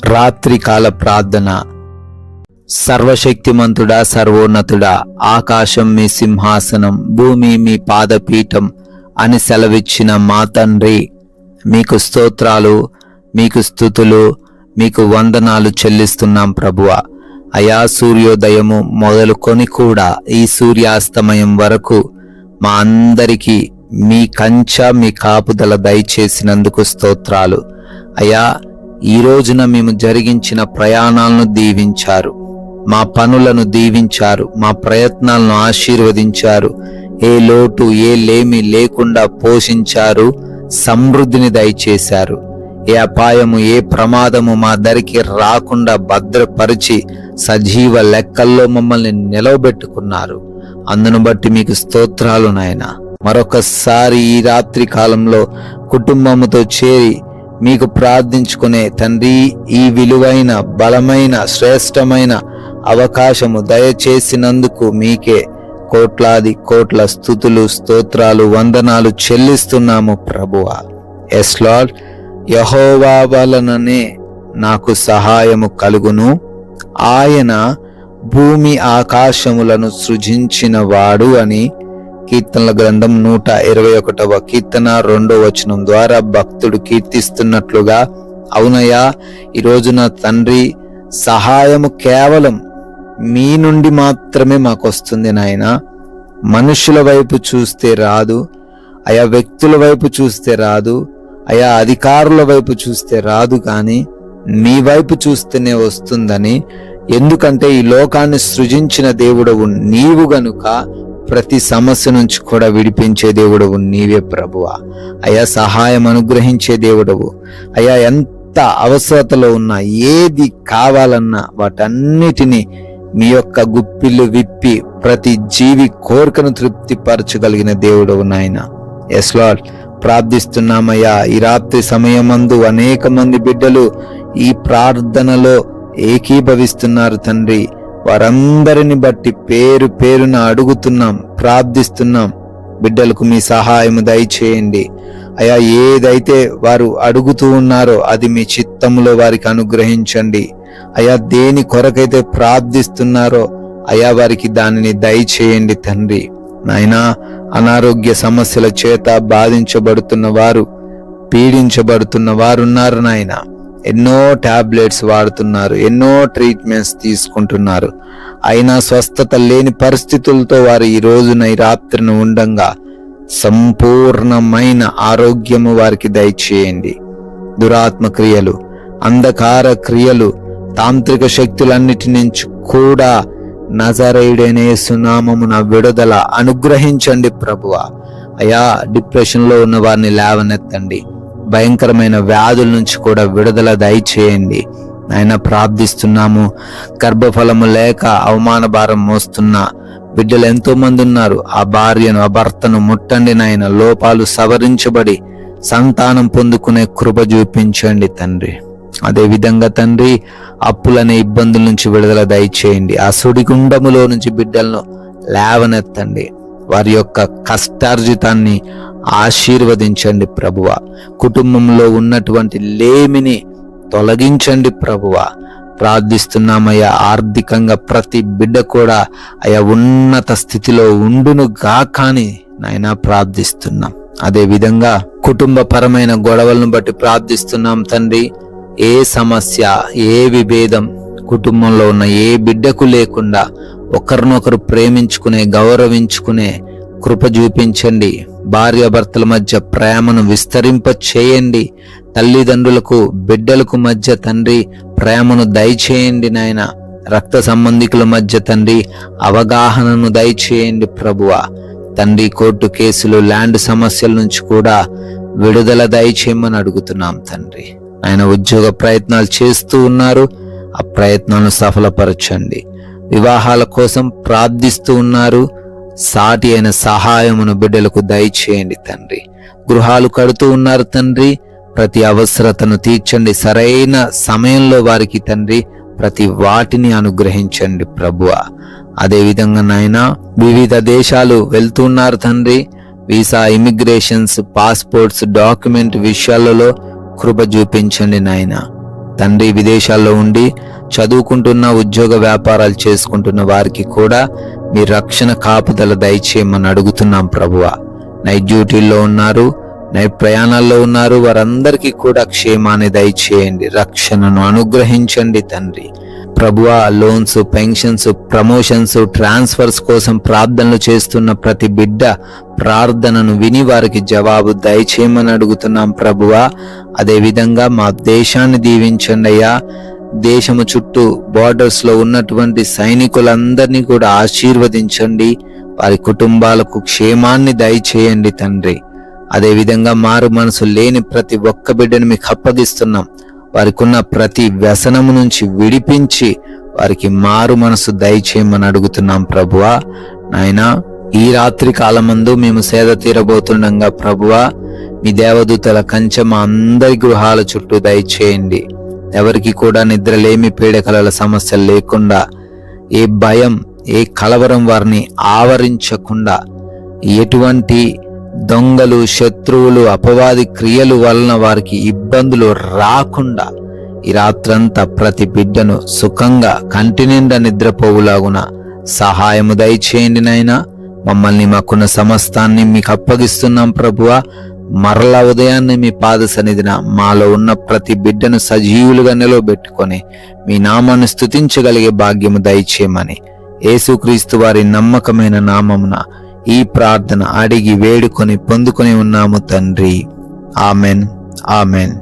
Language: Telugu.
రాత్రికాల ప్రార్థన. సర్వశక్తిమంతుడా, సర్వోన్నతుడా, ఆకాశం మీ సింహాసనం, భూమి మీ పాదపీఠం అని సెలవిచ్చిన మా తండ్రి, మీకు స్తోత్రాలు, మీకు స్తుతులు, మీకు వందనాలు చెల్లిస్తున్నాం ప్రభువా. అయా, సూర్యోదయము మొదలుకొని కూడా ఈ సూర్యాస్తమయం వరకు మా అందరికీ మీ కంచె, మీ కాపుదల దయచేసినందుకు స్తోత్రాలు. అయా, ఈ రోజున మేము జరిగించిన ప్రయాణాలను దీవించారు, మా పనులను దీవించారు, మా ప్రయత్నాలను ఆశీర్వదించారు. ఏ లోటు ఏ లేమి లేకుండా పోషించారు, సమృద్ధిని దయచేశారు. ఏ అపాయము ఏ ప్రమాదము మా దరికి రాకుండా భద్రపరిచి సజీవ లెక్కల్లో మమ్మల్ని నిలవబెట్టుకున్నారు. అందును బట్టి మీకు స్తోత్రాలు నాయనా. మరొకసారి ఈ రాత్రి కాలంలో కుటుంబముతో చేరి మీకు ప్రార్థించుకునే తండ్రి, ఈ విలువైన బలమైన శ్రేష్టమైన అవకాశము దయచేసినందుకు మీకే కోట్లాది కోట్ల స్తుతులు, స్తోత్రాలు, వందనాలు చెల్లిస్తున్నాము ప్రభువా. ఎస్ లార్డ్, యెహోవా వలననే నాకు సహాయము కలుగును. ఆయన భూమి ఆకాశములను సృజించిన వాడు అని కీర్తనల గ్రంథం 121వ కీర్తన 2వ వచనం ద్వారా భక్తుడు కీర్తిస్తున్నట్లుగా, అవునయ్యా, ఈ రోజున తండ్రి, సహాయము కేవలం మీ నుండి మాత్రమే మాకు వస్తుంది నాయన. మనుషుల వైపు చూస్తే రాదు అయా, వ్యక్తుల వైపు చూస్తే రాదు అయా, అధికారుల వైపు చూస్తే రాదు, కానీ మీ వైపు చూస్తేనే వస్తుందని. ఎందుకంటే ఈ లోకాన్ని సృజించిన దేవుడవు నీవు గనుక ప్రతి సమస్య నుంచి కూడా విడిపించే దేవుడవు నీవే ప్రభువా. అయా, సహాయం అనుగ్రహించే దేవుడవు అయా. ఎంత అవసరతలో ఉన్నా, ఏది కావాలన్నా వాటన్నిటినీ మీ యొక్క గుప్పిళ్ళు విప్పి ప్రతి జీవి కోరికను తృప్తిపరచగలిగిన దేవుడవు నాయన. ఎస్ లార్డ్, ప్రార్థిస్తున్నామయ్యా. ఈ రాత్రి సమయమందు అనేక మంది బిడ్డలు ఈ ప్రార్థనలో ఏకీభవిస్తున్నారు తండ్రి. వారందరిని బట్టి పేరు పేరున అడుగుతున్నాం, ప్రార్థిస్తున్నాం. బిడ్డలకు మీ సహాయము దయచేయండి అయా. ఏదైతే వారు అడుగుతూ ఉన్నారో అది మీ చిత్తములో వారికి అనుగ్రహించండి అయా. దేని కొరకైతే ప్రార్థిస్తున్నారో అయా, వారికి దానిని దయచేయండి తండ్రి. నాయనా, అనారోగ్య సమస్యల చేత బాధించబడుతున్న వారు, పీడించబడుతున్న వారు ఉన్నారు నాయన. ఎన్నో టాబ్లెట్స్ వాడుతున్నారు, ఎన్నో ట్రీట్మెంట్స్ తీసుకుంటున్నారు, అయినా స్వస్థత లేని పరిస్థితులతో వారు ఈ రోజున ఈ రాత్రిని ఉండంగా సంపూర్ణమైన ఆరోగ్యము వారికి దయచేయండి. దురాత్మ క్రియలు, అంధకార క్రియలు, తాంత్రిక శక్తులన్నిటి నుంచి కూడా నజరేయుడైన యేసు నామమున విడుదల అనుగ్రహించండి ప్రభువా. అయా, డిప్రెషన్లో ఉన్న వారిని లేవనెత్తండి. భయంకరమైన వ్యాధుల నుంచి కూడా విడుదల దయచేయండి ఆయన. ప్రార్థిస్తున్నాము. గర్భఫలము లేక అవమాన భారం మోస్తున్న బిడ్డలు ఎంతో మంది ఉన్నారు. ఆ భార్యను, ఆ భర్తను ముట్టండి నాయన. లోపాలు సవరించబడి సంతానం పొందుకునే కృప చూపించండి తండ్రి. అదే విధంగా తండ్రి, అప్పులనే ఇబ్బందుల నుంచి విడుదల దయచేయండి. ఆ సుడిగుండములో నుంచి బిడ్డలను లేవనెత్తండి. వారి యొక్క కష్టార్జితాన్ని ఆశీర్వదించండి ప్రభువా. కుటుంబంలో ఉన్నటువంటి లేమిని తొలగించండి ప్రభువా. ప్రార్థిస్తున్నామయ్యా. ఆర్థికంగా ప్రతి బిడ్డ కూడా అయా ఉన్నత స్థితిలో ఉండును గాకని నాయన ప్రార్థిస్తున్నాం. అదే విధంగా కుటుంబపరమైన గొడవలను బట్టి ప్రార్థిస్తున్నాం తండ్రి. ఏ సమస్య, ఏ విభేదం కుటుంబంలో ఉన్న ఏ బిడ్డకు లేకుండా ఒకరినొకరు ప్రేమించుకునే, గౌరవించుకునే కృప చూపించండి. భార్యాభర్తల మధ్య ప్రేమను విస్తరింప చేయండి. తల్లిదండ్రులకు బిడ్డలకు మధ్య తండ్రి ప్రేమను దయచేయండి నాయన. రక్త సంబంధికుల మధ్య తండ్రి అవగాహనను దయచేయండి ప్రభువా. తండ్రి, కోర్టు కేసులు, ల్యాండ్ సమస్యల నుంచి కూడా విడుదల దయచేయమని అడుగుతున్నాం తండ్రి. ఆయన ఉద్యోగ ప్రయత్నాలు చేస్తూ ఉన్నారు, ఆ ప్రయత్నాలను సఫలపరచండి. వివాహాల కోసం ప్రార్థిస్తూ ఉన్నారు, సాటి అయిన సహాయమును బిడ్డలకు దయచేయండి తండ్రి. గృహాలు కడుతూ ఉన్నారు తండ్రి, ప్రతి అవసరతను తీర్చండి. సరైన సమయంలో వారికి తండ్రి ప్రతి వాటిని అనుగ్రహించండి ప్రభువా. అదేవిధంగా నాయన, వివిధ దేశాలు వెళ్తున్నారు తండ్రి. వీసా, ఇమిగ్రేషన్స్, పాస్పోర్ట్స్, డాక్యుమెంట్ విషయాలలో కృప చూపించండి నాయన. తండ్రి, విదేశాల్లో ఉండి చదువుకుంటున్న, ఉద్యోగ వ్యాపారాలు చేసుకుంటున్న వారికి కూడా మీ రక్షణ కాపుదల దయచేయమని అడుగుతున్నాం ప్రభువా. నైట్ డ్యూటీల్లో ఉన్నారు, నైట్ ప్రయాణాల్లో ఉన్నారు, వారందరికీ కూడా క్షేమాన్ని దయచేయండి, రక్షణను అనుగ్రహించండి తండ్రి. ప్రభువా, లోన్స్, పెన్షన్స్, ప్రమోషన్స్, ట్రాన్స్ఫర్స్ కోసం ప్రార్థనలు చేస్తున్న ప్రతి బిడ్డ ప్రార్థనను విని వారికి జవాబు దయచేయమని అడుగుతున్నాం ప్రభువా. అదేవిధంగా మా దేశాన్ని దీవించండి అయ్యా. దేశము చుట్టూ బార్డర్స్ లో ఉన్నటువంటి సైనికులందరినీ కూడా ఆశీర్వదించండి, వారి కుటుంబాలకు క్షేమాన్ని దయచేయండి తండ్రి. అదేవిధంగా మారు మనసు లేని ప్రతి ఒక్క బిడ్డను మీకు అప్పగిస్తున్నాం. వారికి ఉన్న ప్రతి వ్యసనము నుంచి విడిపించి వారికి మారు మనసు దయచేయమని అడుగుతున్నాం ప్రభువా. నాయనా, ఈ రాత్రి కాలమందు మేము సేద తీరబోతుండగా ప్రభువా, మీ దేవదూతల కంచె మా అందరి గృహాల చుట్టూ దయచేయండి. ఎవరికి కూడా నిద్రలేమి, పీడకలల సమస్యలు లేకుండా, ఏ భయం, ఏ కలవరం వారిని ఆవరించకుండా, ఎటువంటి దొంగలు, శత్రువులు, అపవాది క్రియలు వలన వారికి ఇబ్బందులు రాకుండా ఈ రాత్రంతా ప్రతి బిడ్డను సుఖంగా కంటి నిండా నిద్రపోవులాగున సహాయము దయచేయండి నాయనా. మమ్మల్ని, మాకున్న సమస్తాన్ని మీకు అప్పగిస్తున్నాం ప్రభువా. మరలా ఉదయాన్నే మీ పాద సన్నిధిన మాలో ఉన్న ప్రతి బిడ్డను సజీవులుగా నిలవబెట్టుకొని మీ నామాన్ని స్తుతించగలిగే భాగ్యము దయచేయమని యేసుక్రీస్తు వారి నమ్మకమైన నామమున ఈ ప్రార్థన అడిగి వేడుకొని పొందుకొని ఉన్నాము తండ్రి. Amen, amen.